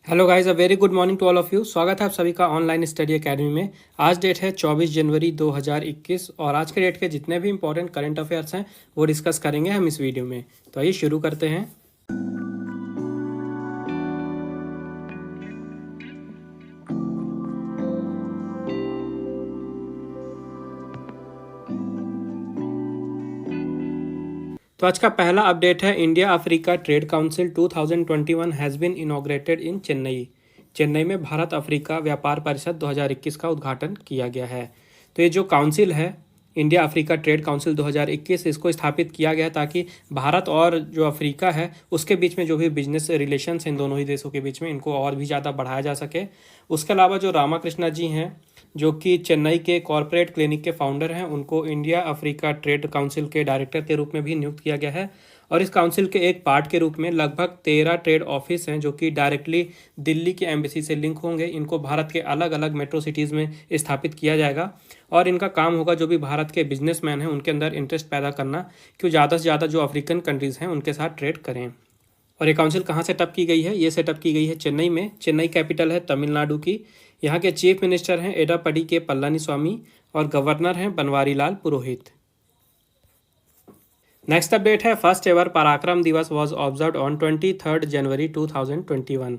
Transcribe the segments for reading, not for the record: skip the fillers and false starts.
Hello guys, a very good morning to all of you. स्वागत है आप सभी का ऑनलाइन स्टडी एकेडमी में। आज डेट है 24 जनवरी 2021 और आज के डेट के जितने भी इंपॉर्टेंट करंट अफेयर्स हैं वो डिस्कस करेंगे हम इस वीडियो में। तो आइए शुरू करते हैं। तो आज का पहला अपडेट है India Africa trade council 2021 has been inaugurated in Chennai. Chennai में भारत अफ्रीका व्यापार परिषद 2021 का उद्घाटन किया गया है। तो ये जो काउंसिल है इंडिया अफ्रीका ट्रेड काउंसिल 2021, इसको स्थापित किया गया ताकि भारत और जो अफ्रीका है उसके बीच में जो भी बिजनेस रिलेशंस हैं इन दोनों ही देशों के बीच में, इनको और भी ज़्यादा बढ़ाया जा सके। उसके अलावा जो रामाकृष्णा जी हैं जो कि चेन्नई के कॉरपोरेट क्लिनिक के फाउंडर हैं, उनको इंडिया अफ्रीका ट्रेड काउंसिल के डायरेक्टर के रूप में भी नियुक्त किया गया है। और इस काउंसिल के एक पार्ट के रूप में लगभग 13 ट्रेड ऑफिस हैं जो कि डायरेक्टली दिल्ली के एम्बेसी से लिंक होंगे। इनको भारत के अलग अलग मेट्रो सिटीज़ में स्थापित किया जाएगा और इनका काम होगा जो भी भारत के बिजनेसमैन हैं उनके अंदर इंटरेस्ट पैदा करना कि ज़्यादा से ज़्यादा जो अफ्रीकन कंट्रीज़ हैं उनके साथ ट्रेड करें। और ये काउंसिल कहाँ सेटअप की गई है? ये सेटअप की गई है चेन्नई में। चेन्नई कैपिटल है तमिलनाडु की। यहाँ के चीफ मिनिस्टर हैं एडापडी के पलानीस्वामी और गवर्नर हैं बनवारी लाल पुरोहित। नेक्स्ट अपडेट है फर्स्ट एवर पराक्रम दिवस वॉज ऑब्जर्व ऑन 23 जनवरी 2021।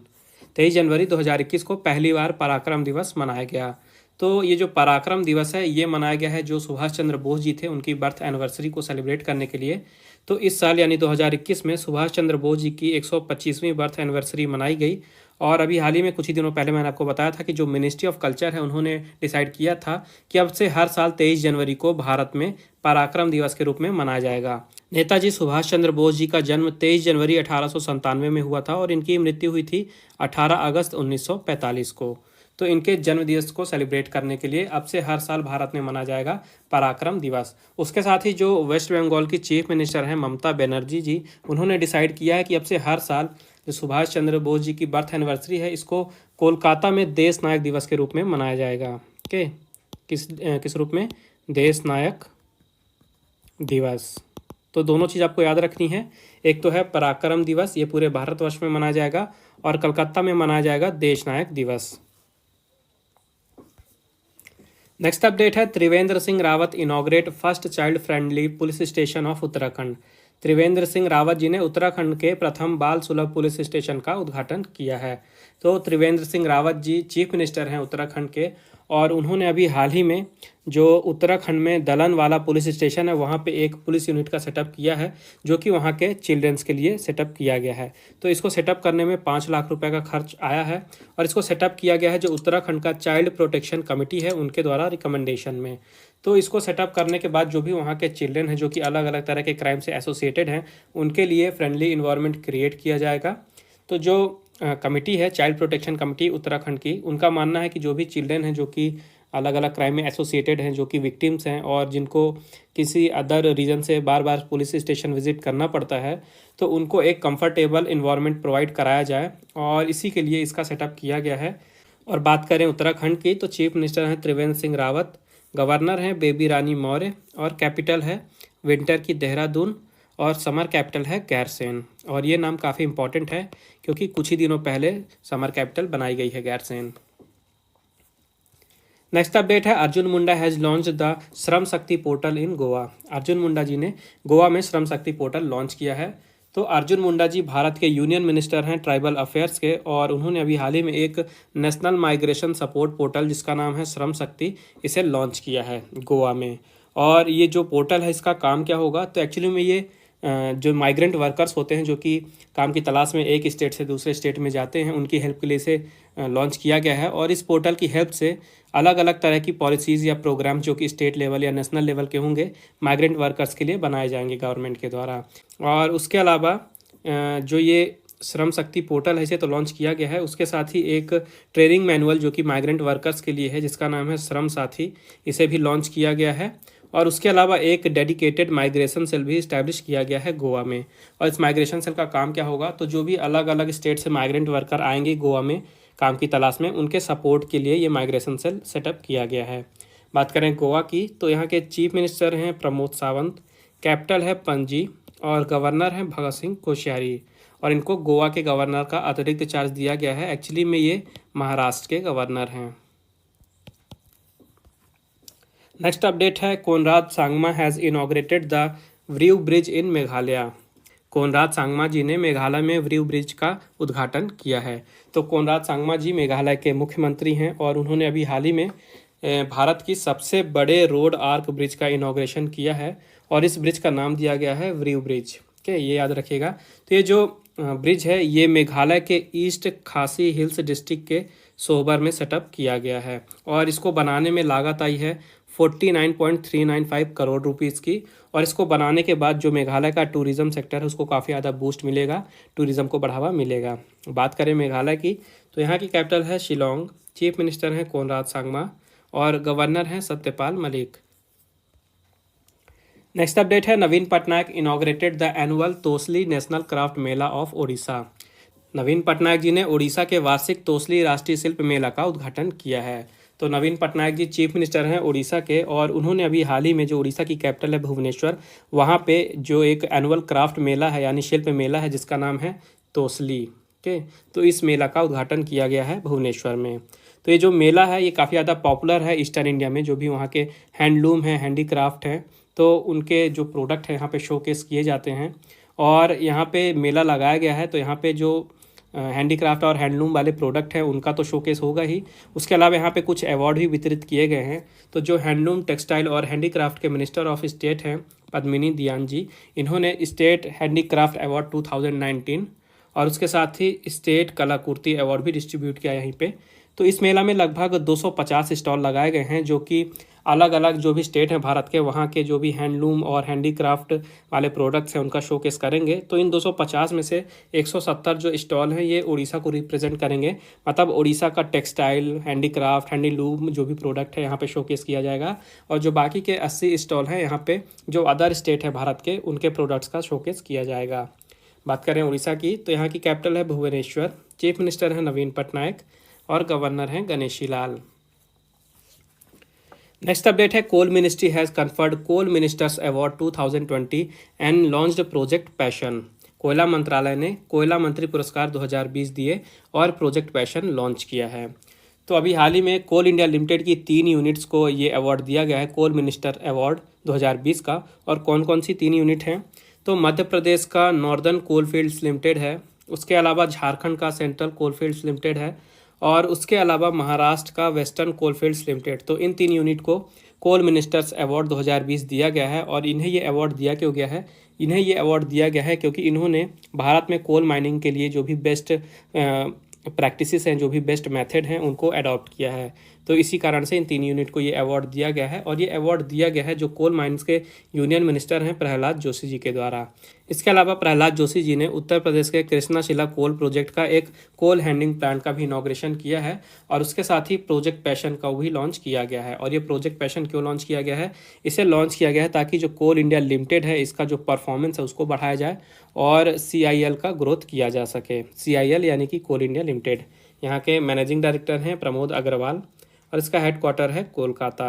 23 जनवरी 2021 को पहली बार पराक्रम दिवस मनाया गया। तो ये जो पराक्रम दिवस है ये मनाया गया है जो सुभाष चंद्र बोस जी थे उनकी बर्थ एनिवर्सरी को सेलिब्रेट करने के लिए। तो इस साल यानी 2021 में सुभाष चंद्र बोस जी की 125वीं बर्थ एनिवर्सरी मनाई गई। और अभी हाल ही में कुछ ही दिनों पहले मैंने आपको बताया था कि जो मिनिस्ट्री ऑफ कल्चर है उन्होंने डिसाइड किया था कि अब से हर साल 23 जनवरी को भारत में पराक्रम दिवस के रूप में मनाया जाएगा। नेताजी सुभाष चंद्र बोस जी का जन्म 23 जनवरी 1897 में हुआ था और इनकी मृत्यु हुई थी 18 अगस्त 1945 को। तो इनके जन्म दिवस को सेलिब्रेट करने के लिए अब से हर साल भारत में मनाया जाएगा पराक्रम दिवस। उसके साथ ही जो वेस्ट बंगाल की चीफ मिनिस्टर हैं ममता बनर्जी जी, उन्होंने डिसाइड किया है कि अब से हर साल जो सुभाष चंद्र बोस जी की बर्थ एनिवर्सरी है इसको कोलकाता में देश नायक दिवस के रूप में मनाया जाएगा। ओके, किस रूप में? देश नायक दिवस। तो दोनों चीज़ आपको याद रखनी है। एक तो है पराक्रम दिवस, ये पूरे भारतवर्ष में मनाया जाएगा, और कलकत्ता में मनाया जाएगा देश नायक दिवस। नेक्स्ट अपडेट है Trivendra Singh Rawat inaugurate first child friendly police station of Uttarakhand. Trivendra Singh Rawat ji ने उत्तराखंड के प्रथम बाल सुलभ पुलिस स्टेशन का उद्घाटन किया है। तो त्रिवेंद्र सिंह रावत जी चीफ मिनिस्टर हैं उत्तराखंड के और उन्होंने अभी हाल ही में जो उत्तराखंड में दलन वाला पुलिस स्टेशन है वहाँ पे एक पुलिस यूनिट का सेटअप किया है जो कि वहाँ के चिल्ड्रंस के लिए सेटअप किया गया है। तो इसको सेटअप करने में 5 लाख रुपए का खर्च आया है और इसको सेटअप किया गया है जो उत्तराखंड का चाइल्ड प्रोटेक्शन कमेटी है उनके द्वारा रिकमेंडेशन में। तो इसको सेटअप करने के बाद जो भी वहाँ के चिल्ड्रन हैं जो कि अलग अलग तरह के क्राइम से एसोसिएटेड हैं उनके लिए फ्रेंडली इन्वायरमेंट क्रिएट किया जाएगा। तो जो कमेटी है चाइल्ड प्रोटेक्शन कमेटी उत्तराखंड की, उनका मानना है कि जो भी चिल्ड्रन हैं जो कि अलग अलग क्राइम में एसोसिएटेड हैं, जो कि विक्टिम्स हैं और जिनको किसी अदर रीज़न से बार बार पुलिस स्टेशन विजिट करना पड़ता है, तो उनको एक कंफर्टेबल इन्वायरमेंट प्रोवाइड कराया जाए और इसी के लिए इसका सेटअप किया गया है। और बात करें उत्तराखंड की तो चीफ मिनिस्टर हैं त्रिवेंद्र सिंह रावत, गवर्नर हैं बेबी रानी मौर्य और कैपिटल है विंटर की देहरादून और समर कैपिटल है गैरसैंण। और ये नाम काफ़ी इंपॉर्टेंट है क्योंकि कुछ ही दिनों पहले समर कैपिटल बनाई गई है गैरसैंण। नेक्स्ट अपडेट है Arjun Munda has launch the Shram Shakti portal इन गोवा। अर्जुन मुंडा जी ने गोवा में श्रम शक्ति पोर्टल लॉन्च किया है। तो अर्जुन मुंडा जी भारत के यूनियन मिनिस्टर हैं ट्राइबल अफेयर्स के और उन्होंने अभी हाल ही में एक नेशनल माइग्रेशन सपोर्ट पोर्टल जिसका नाम है श्रम शक्ति, इसे लॉन्च किया है गोवा में। और ये जो पोर्टल है इसका काम क्या होगा? तो एक्चुअली में ये जो माइग्रेंट वर्कर्स होते हैं जो कि काम की तलाश में एक स्टेट से दूसरे स्टेट में जाते हैं, उनकी हेल्प के लिए इसे लॉन्च किया गया है। और इस पोर्टल की हेल्प से अलग अलग तरह की पॉलिसीज़ या प्रोग्राम जो कि स्टेट लेवल या नेशनल लेवल के होंगे माइग्रेंट वर्कर्स के लिए बनाए जाएंगे गवर्नमेंट के द्वारा। और उसके अलावा जो ये श्रम शक्ति पोर्टल है इसे तो लॉन्च किया गया है, उसके साथ ही एक ट्रेनिंग मैनुअल जो कि माइग्रेंट वर्कर्स के लिए है जिसका नाम है श्रम साथी, इसे भी लॉन्च किया गया है। और उसके अलावा एक डेडिकेटेड माइग्रेशन सेल भी इस्टेब्लिश किया गया है गोवा में। और इस माइग्रेशन सेल का काम क्या होगा? तो जो भी अलग अलग स्टेट से माइग्रेंट वर्कर आएंगे गोवा में काम की तलाश में, उनके सपोर्ट के लिए ये माइग्रेशन सेल सेटअप किया गया है। बात करें गोवा की तो यहाँ के चीफ मिनिस्टर हैं प्रमोद सावंत, कैपिटल है पणजी और गवर्नर हैं भगत सिंह कोश्यारी। और इनको गोवा के गवर्नर का अतिरिक्त चार्ज दिया गया है। एक्चुअली में ये महाराष्ट्र के गवर्नर हैं। नेक्स्ट अपडेट है Conrad Sangma has inaugurated the व्रिउ ब्रिज इन मेघालय। कोनराड सांगमा जी ने मेघालय में व्रिउ ब्रिज का उद्घाटन किया है। तो कोनराड सांगमा जी मेघालय के मुख्यमंत्री हैं और उन्होंने अभी हाल ही में भारत की सबसे बड़े रोड आर्क ब्रिज का इनॉग्रेशन किया है और इस ब्रिज का नाम दिया गया है व्रिउ ब्रिज। ओके, ये याद रखिएगा। तो ये जो ब्रिज है ये मेघालय के ईस्ट खासी हिल्स डिस्ट्रिक्ट के सोबर में सेटअप किया गया है और इसको बनाने में लागत आई है 49.395 करोड़ रुपीज़ की। और इसको बनाने के बाद जो मेघालय का टूरिज़्म सेक्टर है उसको काफ़ी ज़्यादा बूस्ट मिलेगा, टूरिज़्म को बढ़ावा मिलेगा। बात करें मेघालय की तो यहाँ की कैपिटल है शिलोंग, चीफ मिनिस्टर हैं कोनराड सांगमा और गवर्नर हैं सत्यपाल मलिक। नेक्स्ट अपडेट है Naveen Patnaik inaugurated the annual Tosali national craft Mela of Odisha. Naveen Patnaik ji ने ओडिशा के वार्षिक तोसली राष्ट्रीय शिल्प मेला का उद्घाटन किया है। तो नवीन पटनायक जी चीफ मिनिस्टर हैं उड़ीसा के और उन्होंने अभी हाल ही में जो उड़ीसा की कैपिटल है भुवनेश्वर, वहाँ पे जो एक एनुअल क्राफ्ट मेला है यानी शिल्प मेला है जिसका नाम है तोसली। ओके, तो इस मेला का उद्घाटन किया गया है भुवनेश्वर में। तो ये जो मेला है ये काफ़ी ज़्यादा पॉपुलर है ईस्टर्न इंडिया में, जो भी वहाँ के हैंडलूम हैं, हैंडीक्राफ्ट हैं, तो उनके जो प्रोडक्ट हैं यहाँ पे शोकेस किए जाते हैं और यहाँ पे मेला लगाया गया है। तो यहाँ पे जो हैंडीक्राफ्ट और हैंडलूम वाले प्रोडक्ट हैं उनका तो शोकेस होगा ही, उसके अलावा यहाँ पे कुछ अवार्ड भी वितरित किए गए हैं। तो जो हैंडलूम, टेक्सटाइल और हैंडीक्राफ्ट के मिनिस्टर ऑफ स्टेट हैं पद्मिनी दियान जी, इन्होंने स्टेट हैंडीक्राफ्ट अवार्ड 2019 और उसके साथ ही स्टेट कलाकृति अवार्ड भी डिस्ट्रीब्यूट किया यहीं पे। तो इस मेला में लगभग 250 स्टॉल लगाए गए हैं जो कि अलग अलग जो भी स्टेट हैं भारत के, वहाँ के जो भी हैंडलूम और हैंडीक्राफ्ट वाले प्रोडक्ट्स हैं उनका शोकेस करेंगे। तो इन 250 में से 170 जो स्टॉल हैं ये उड़ीसा को रिप्रेजेंट करेंगे, मतलब उड़ीसा का टेक्सटाइल, हैंडीक्राफ्ट, हैंडीलूम जो भी प्रोडक्ट है यहाँ पे शोकेस किया जाएगा। और जो बाकी के 80 स्टॉल हैं यहाँ पे जो अदर स्टेट है भारत के, उनके प्रोडक्ट्स का शोकेस किया जाएगा। बात करें उड़ीसा की तो यहाँ की कैपिटल है भुवनेश्वर, चीफ मिनिस्टर हैं नवीन पटनायक और गवर्नर हैं गणेशी लाल। नेक्स्ट अपडेट है coal ministry has conferred coal minister's award 2020 and launched project passion. कोयला मंत्रालय ने कोयला मंत्री पुरस्कार 2020 दिए और प्रोजेक्ट पैशन लॉन्च किया है। तो अभी हाल ही में कोल इंडिया लिमिटेड की 3 यूनिट्स को ये अवार्ड दिया गया है, कोल मिनिस्टर अवार्ड 2020 का। और कौन कौन सी 3 यूनिट हैं? तो मध्य प्रदेश का नॉर्दर्न कोलफील्ड्स लिमिटेड है, उसके अलावा झारखंड का सेंट्रल कोलफील्ड्स लिमिटेड है और उसके अलावा महाराष्ट्र का वेस्टर्न कोलफील्ड्स लिमिटेड। तो इन 3 यूनिट को कोल मिनिस्टर्स अवार्ड 2020 दिया गया है। और इन्हें ये अवार्ड दिया क्यों गया है? इन्हें ये अवार्ड दिया गया है क्योंकि इन्होंने भारत में कोल माइनिंग के लिए जो भी बेस्ट प्रैक्टिसेस हैं, जो भी बेस्ट मेथड हैं, उनको अडॉप्ट किया है। तो इसी कारण से इन 3 यूनिट को ये अवार्ड दिया गया है और ये अवार्ड दिया गया है जो कोल माइंस के यूनियन मिनिस्टर हैं प्रहलाद जोशी जी के द्वारा। इसके अलावा प्रहलाद जोशी जी ने उत्तर प्रदेश के कृष्णाशिला कोल प्रोजेक्ट का एक कोल हैंडलिंग प्लांट का भी इनॉग्रेशन किया है और उसके साथ ही प्रोजेक्ट पैशन का भी लॉन्च किया गया है। और ये प्रोजेक्ट पैशन क्यों लॉन्च किया गया है? इसे लॉन्च किया गया है ताकि जो कोल इंडिया लिमिटेड है इसका जो परफॉर्मेंस है उसको बढ़ाया जाए और CIL का ग्रोथ किया जा सके। CIL यानी कि कोल इंडिया लिमिटेड। यहाँ के मैनेजिंग डायरेक्टर हैं प्रमोद अग्रवाल और इसका हेडक्वार्टर है कोलकाता।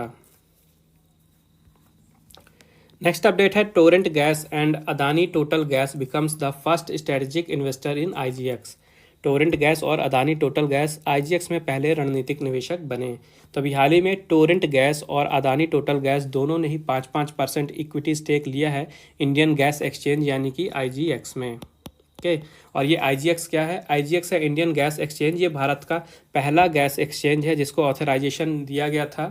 नेक्स्ट अपडेट है Torrent gas and Adani total gas becomes the first strategic investor in IGX। Torrent gas और अदानी टोटल गैस IGX में पहले रणनीतिक निवेशक बने। तो अभी हाल ही में टोरेंट गैस और अदानी टोटल गैस दोनों ने ही 5-5% इक्विटी स्टेक लिया है इंडियन गैस एक्सचेंज यानी कि IGX में। ओके, और ये IGX क्या है? IGX है इंडियन गैस एक्सचेंज। ये भारत का पहला गैस एक्सचेंज है जिसको ऑथराइजेशन दिया गया था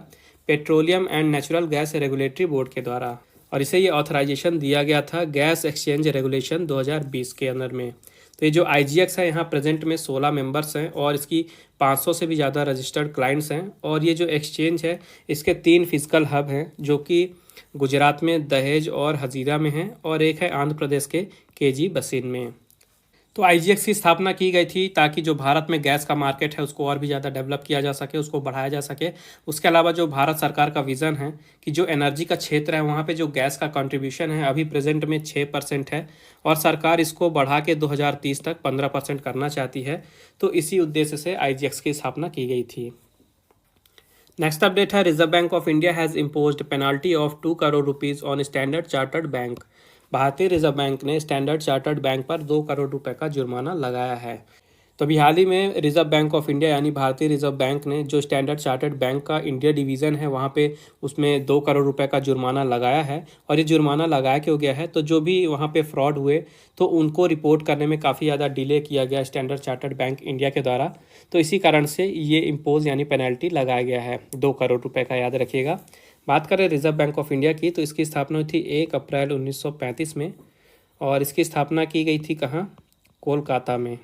petroleum and natural gas regulatory board के द्वारा और इसे ये ऑथराइजेशन दिया गया था गैस एक्सचेंज रेगुलेशन 2020 के अंदर में। तो ये जो IGX है यहाँ प्रेजेंट में 16 मेंबर्स हैं और इसकी 500 से भी ज़्यादा रजिस्टर्ड क्लाइंट्स हैं। और ये जो एक्सचेंज है इसके 3 फिजिकल हब हैं जो कि गुजरात में दहेज और हजीरा में हैं और एक है आंध्र प्रदेश के KG बसीन में। तो IGX की स्थापना की गई थी ताकि जो भारत में गैस का मार्केट है उसको और भी ज़्यादा डेवलप किया जा सके, उसको बढ़ाया जा सके। उसके अलावा जो भारत सरकार का विज़न है कि जो एनर्जी का क्षेत्र है वहाँ पे जो गैस का कंट्रीब्यूशन है अभी प्रेजेंट में 6% है और सरकार इसको बढ़ा के 2030 तक 15% करना चाहती है। तो इसी उद्देश्य से IGX की स्थापना की गई थी। नेक्स्ट अपडेट है reserve bank of India has imposed penalty of 2 crore rupees on standard chartered bank. भारतीय रिजर्व बैंक ने स्टैंडर्ड चार्टर्ड बैंक पर 2 करोड़ रुपए का जुर्माना लगाया है। तो अभी हाल ही में रिजर्व बैंक ऑफ इंडिया यानी भारतीय रिजर्व बैंक ने जो स्टैंडर्ड चार्टर्ड बैंक का इंडिया डिवीज़न है वहाँ पे उसमें 2 करोड़ रुपए का जुर्माना लगाया है। और ये जुर्माना लगाया क्यों गया है, तो जो भी वहाँ पे फ्रॉड हुए तो उनको रिपोर्ट करने में काफ़ी ज़्यादा डिले किया गया स्टैंडर्ड चार्टर्ड बैंक इंडिया के द्वारा। तो इसी कारण से ये इम्पोज यानी पेनल्टी लगाया गया है 2 करोड़ रुपये का, याद रखिएगा। बात करें रिजर्व बैंक ऑफ इंडिया की, तो इसकी स्थापना हुई थी 1 अप्रैल 1935 में। और इसकी स्थापना की गई थी कहाँ, कोलकाता में।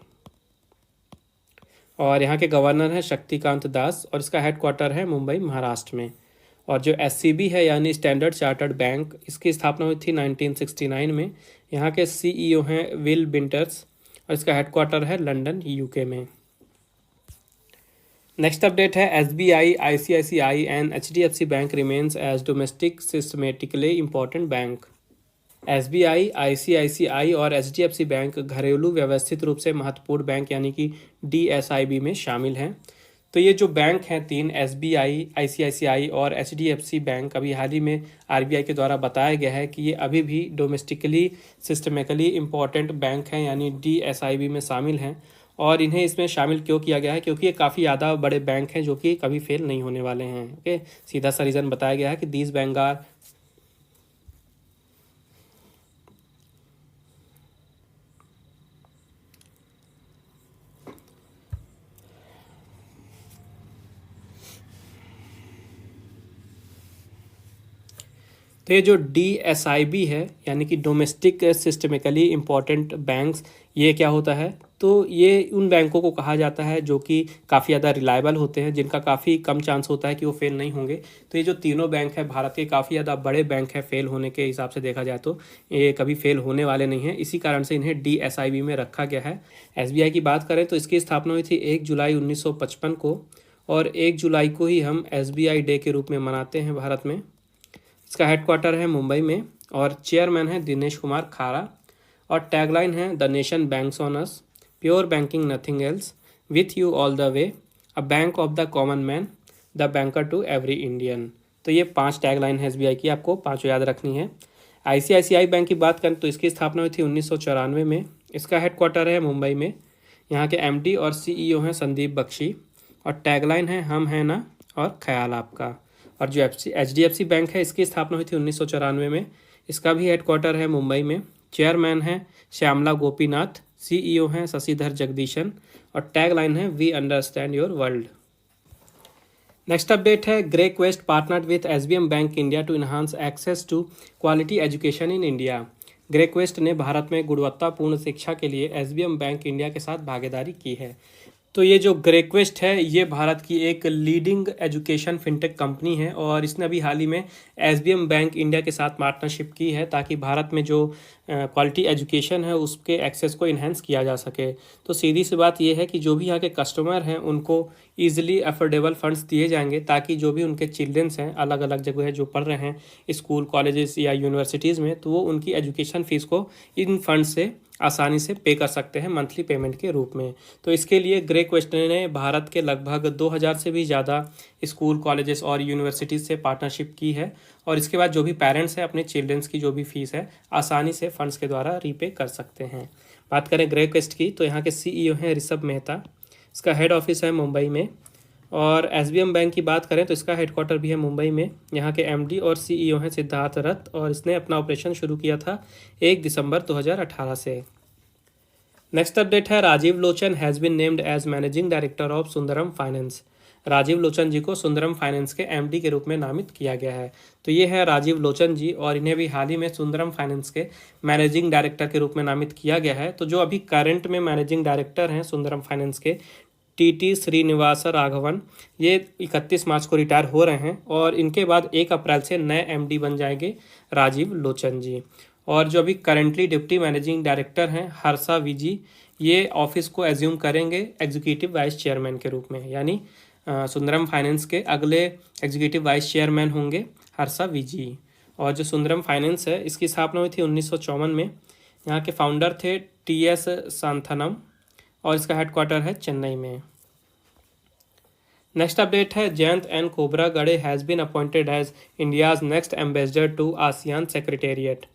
और यहाँ के गवर्नर हैं शक्तिकांत दास और इसका हेडक्वार्टर है मुंबई, महाराष्ट्र में। और जो एससीबी है यानी स्टैंडर्ड चार्टर्ड बैंक, इसकी स्थापना हुई थी 1969 में। यहाँ के सीईओ हैं विल बिंटर्स और इसका हेडक्वार्टर है लंदन, यूके में। नेक्स्ट अपडेट है SBI, ICICI and HDFC bank remains as domestic systematically important bank. SBI, ICICI और एचडीएफसी बैंक घरेलू व्यवस्थित रूप से महत्वपूर्ण बैंक यानी कि डीएसआईबी में शामिल हैं। तो ये जो बैंक हैं 3, एसबीआई, आईसीआईसीआई और एचडीएफसी बैंक, अभी हाल ही में आरबीआई के द्वारा बताया गया है कि ये अभी भी डोमेस्टिकली सिस्टमेटिकली इम्पॉर्टेंट बैंक हैं यानी डीएसआईबी में शामिल हैं। और इन्हें इसमें शामिल क्यों किया गया है, क्योंकि ये काफ़ी ज़्यादा बड़े बैंक हैं जो कि कभी फेल नहीं होने वाले हैं। ओके, सीधा सा रीज़न बताया गया है कि दीज बैंक आर तो ये जो डीएसआईबी है यानी कि डोमेस्टिक सिस्टमिकली इम्पॉर्टेंट बैंक्स, ये क्या होता है, तो ये उन बैंकों को कहा जाता है जो कि काफ़ी ज़्यादा रिलायबल होते हैं, जिनका काफ़ी कम चांस होता है कि वो फेल नहीं होंगे। तो ये जो तीनों बैंक है भारत के काफ़ी ज़्यादा बड़े बैंक है, फेल होने के हिसाब से देखा जाए तो ये कभी फेल होने वाले नहीं हैं। इसी कारण से इन्हें डीएसआईबी में रखा गया है। एसबीआई की बात करें तो इसकी स्थापना हुई थी 1 जुलाई 1955 को। और 1 जुलाई को ही हम एसबीआई डे के रूप में मनाते हैं भारत में। इसका हेडक्वार्टर है मुंबई में और चेयरमैन है दिनेश कुमार खारा। और टैगलाइन है the nation banks on us, pure banking nothing else, with you all the way, a bank of the common man, the banker to every Indian. तो ये 5 टैगलाइन है एसबीआई की, आपको 5 याद रखनी है। आईसीआईसीआई बैंक की बात करें तो इसकी स्थापना हुई थी 1994 में। इसका हेडक्वार्टर है मुंबई में। यहाँ के एमडी और सीईओ हैं संदीप बख्शी। और टैगलाइन है हम हैं ना और ख्याल आपका। और जो एचडीएफसी बैंक है इसकी स्थापना हुई थी 1994 में। इसका भी हेडक्वार्टर है मुंबई में। चेयरमैन है श्यामला गोपीनाथ, सीईओ हैं शशिधर जगदीशन और टैगलाइन है we understand your world. Next update है Gray Quest partnered with SBM bank India to enhance access to quality education in India. Gray Quest ने भारत में गुणवत्तापूर्ण शिक्षा के लिए एसबीएम बैंक इंडिया के साथ भागीदारी की है। तो ये जो ग्रेक्वेस्ट है ये भारत की एक लीडिंग एजुकेशन फिनटेक कंपनी है और इसने अभी हाल ही में एसबीएम बैंक इंडिया के साथ पार्टनरशिप की है ताकि भारत में जो क्वालिटी एजुकेशन है उसके एक्सेस को इन्हेंस किया जा सके। तो सीधी सी बात ये है कि जो भी यहाँ के कस्टमर हैं उनको ईजिली अफोर्डेबल फंड्स दिए जाएंगे ताकि जो भी उनके चिल्ड्रंस हैं अलग अलग जगह जो पढ़ रहे हैं स्कूल, कॉलेजेस या यूनिवर्सिटीज़ में, तो वो उनकी एजुकेशन फ़ीस को इन फंड से आसानी से पे कर सकते हैं मंथली पेमेंट के रूप में। तो इसके लिए ग्रे क्वेस्ट ने भारत के लगभग 2000 से भी ज़्यादा स्कूल, कॉलेजेस और यूनिवर्सिटीज़ से पार्टनरशिप की है। और इसके बाद जो भी पेरेंट्स हैं अपने चिल्ड्रंस की जो भी फीस है आसानी से फंड्स के द्वारा रीपे कर सकते हैं। बात करें ग्रे क्वेस्ट की तो यहाँ के सीईओ हैं ऋषभ मेहता। इसका हेड ऑफिस है मुंबई में। और एसबीएम बैंक की बात करें तो इसका हेडक्वार्टर भी है मुंबई में। यहाँ के एमडी और सीईओ हैं सिद्धार्थ रथ और इसने अपना ऑपरेशन शुरू किया था 1 दिसंबर 2018 से। नेक्स्ट अपडेट है Rajiv Lochan has been named as managing director of Sundaram Finance. Rajiv Lochan ji को सुंदरम फाइनेंस के एमडी के रूप में नामित किया गया है। तो ये है राजीव लोचन जी और इन्हें भी हाल ही में सुंदरम फाइनेंस के मैनेजिंग डायरेक्टर के रूप में नामित किया गया है। तो जो अभी करंट में मैनेजिंग डायरेक्टर हैं सुंदरम फाइनेंस के, टीटी श्रीनिवास राघवन, ये 31 मार्च को रिटायर हो रहे हैं और इनके बाद 1 अप्रैल से नए एमडी बन जाएंगे राजीव लोचन जी। और जो अभी करेंटली डिप्टी मैनेजिंग डायरेक्टर हैं हर्षा विजी, ये ऑफिस को एज्यूम करेंगे एग्जीक्यूटिव वाइस चेयरमैन के रूप में, यानी सुंदरम फाइनेंस के अगले एग्जीक्यूटिव वाइस चेयरमैन होंगे हर्षा विजी। और जो सुंदरम फाइनेंस है इसकी स्थापना हुई थी 1954 में। यहाँ के फाउंडर थे टीएस सांथनम और इसका हेडक्वार्टर है चेन्नई में। नेक्स्ट अपडेट है Jayant N Kobragade has been appointed as India's next ambassador to ASEAN secretariat.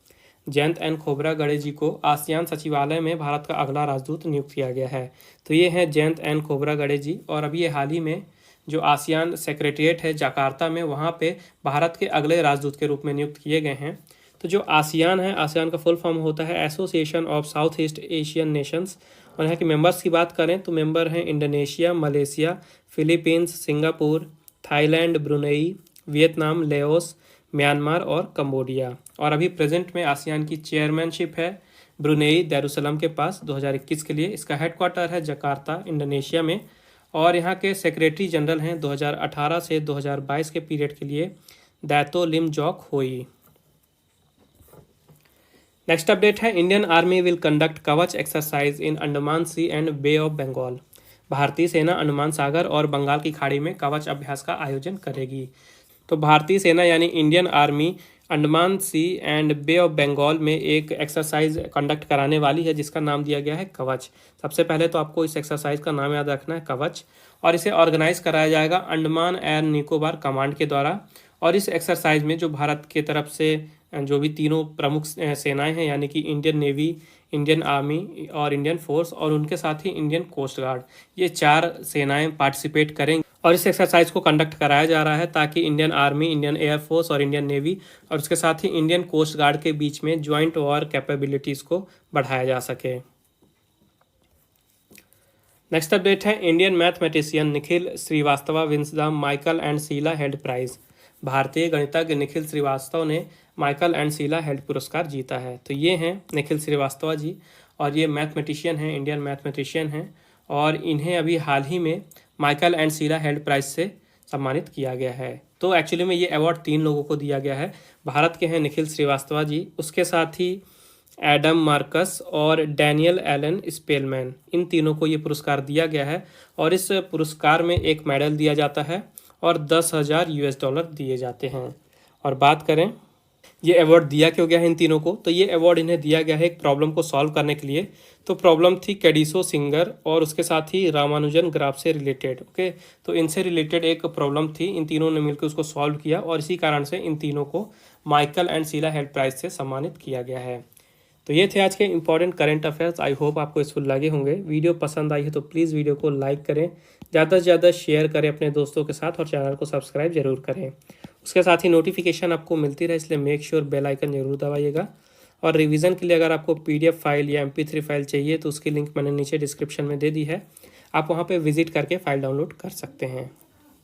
Jayant N Khobragade ji को आसियान सचिवालय में भारत का अगला राजदूत नियुक्त किया गया है। तो ये हैं जयंत एन खोब्रागडे जी, और अभी ये हाल ही में जो आसियान सेक्रेटरीट है जकार्ता में, वहाँ पे भारत के अगले राजदूत के रूप में नियुक्त किए गए हैं। तो जो आसियान है, आसियान का फुल फॉर्म होता है association of south east Asian Nations, और यहाँ के मेंबर्स की बात करें तो मेंबर हैं Indonesia, Malaysia, Philippines, Singapore, Thailand, Brunei, Vietnam, Laos, Myanmar और कंबोडिया। और अभी प्रेजेंट में आसियान की चेयरमैनशिप है ब्रुनेई दारुसलाम के पास 2021 के लिए। इसका हेडक्वार्टर है जकार्ता, इंडोनेशिया में, और यहाँ के सेक्रेटरी जनरल हैं 2018 से 2022 के पीरियड के लिए Dato Lim Jock Hoi. Next update है Indian army will conduct Kavach exercise in Andaman sea and bay of Bengal. भारतीय सेना अंडमान सागर और बंगाल की खाड़ी में कवच अभ्यास का आयोजन करेगी। तो भारतीय सेना यानी Indian army Andaman sea and bay of Bengal में एक एक्सरसाइज कंडक्ट कराने वाली है जिसका नाम दिया गया है कवच। सबसे पहले तो आपको इस एक्सरसाइज का नाम याद रखना है कवच, और इसे ऑर्गेनाइज कराया जाएगा अंडमान एंड निकोबार कमांड के द्वारा। और इस एक्सरसाइज में जो भारत की तरफ से जो भी तीनों प्रमुख सेनाएं हैं यानी कि इंडियन नेवी, इंडियन आर्मी और इंडियन फोर्स, और उनके साथ ही इंडियन कोस्ट गार्ड, ये 4 सेनाएं पार्टिसिपेट करेंगी। और इस एक्सरसाइज को कंडक्ट कराया जा रहा है ताकि इंडियन आर्मी, इंडियन एयरफोर्स और इंडियन नेवी और उसके साथ ही इंडियन कोस्ट गार्ड के बीच में ज्वाइंट वॉर कैपेबिलिटीज़ को बढ़ाया जा सके। नेक्स्ट अपडेट है Indian mathematician Nikhil Srivastava wins the Michael and Sheila Held prize. भारतीय गणितज्ञ निखिल श्रीवास्तव ने माइकल एंड शीला हेल्ड पुरस्कार जीता है। तो ये हैं निखिल श्रीवास्तव जी, और ये मैथमेटिशियन हैं, इंडियन मैथमेटिशियन हैं, और इन्हें अभी हाल ही में Michael and Sheila Held prize से सम्मानित किया गया है। तो एक्चुअली में ये अवार्ड 3 लोगों को दिया गया है। भारत के हैं निखिल श्रीवास्तव जी, उसके साथ ही एडम मार्कस और डैनियल एलन स्पेलमैन, इन तीनों को ये पुरस्कार दिया गया है। और इस पुरस्कार में एक मेडल दिया जाता है और $10,000 दिए जाते हैं। और बात करें ये अवार्ड दिया क्यों गया है इन तीनों को, तो ये अवार्ड इन्हें दिया गया है एक प्रॉब्लम को सॉल्व करने के लिए। तो प्रॉब्लम थी कैडिसो सिंगर और उसके साथ ही रामानुजन ग्राफ से रिलेटेड। ओके, तो इनसे रिलेटेड एक प्रॉब्लम थी, इन तीनों ने मिलकर उसको सॉल्व किया, और इसी कारण से इन तीनों को Michael and Sheila Held prize से सम्मानित किया गया है। तो ये थे आज के important current affairs. I hope आपको यूजफुल लगे होंगे। वीडियो पसंद आई है तो प्लीज़ वीडियो को लाइक करें, ज़्यादा से ज़्यादा शेयर करें अपने दोस्तों के साथ, और चैनल को सब्सक्राइब जरूर करें। उसके साथ ही नोटिफिकेशन आपको मिलती रहे, इसलिए मेक श्योर बेल आइकन जरूर दबाइएगा। और रिवीजन के लिए अगर आपको PDF फाइल या MP3 फाइल चाहिए तो उसकी लिंक मैंने नीचे डिस्क्रिप्शन में दे दी है, आप वहाँ पर विजिट करके फ़ाइल डाउनलोड कर सकते हैं।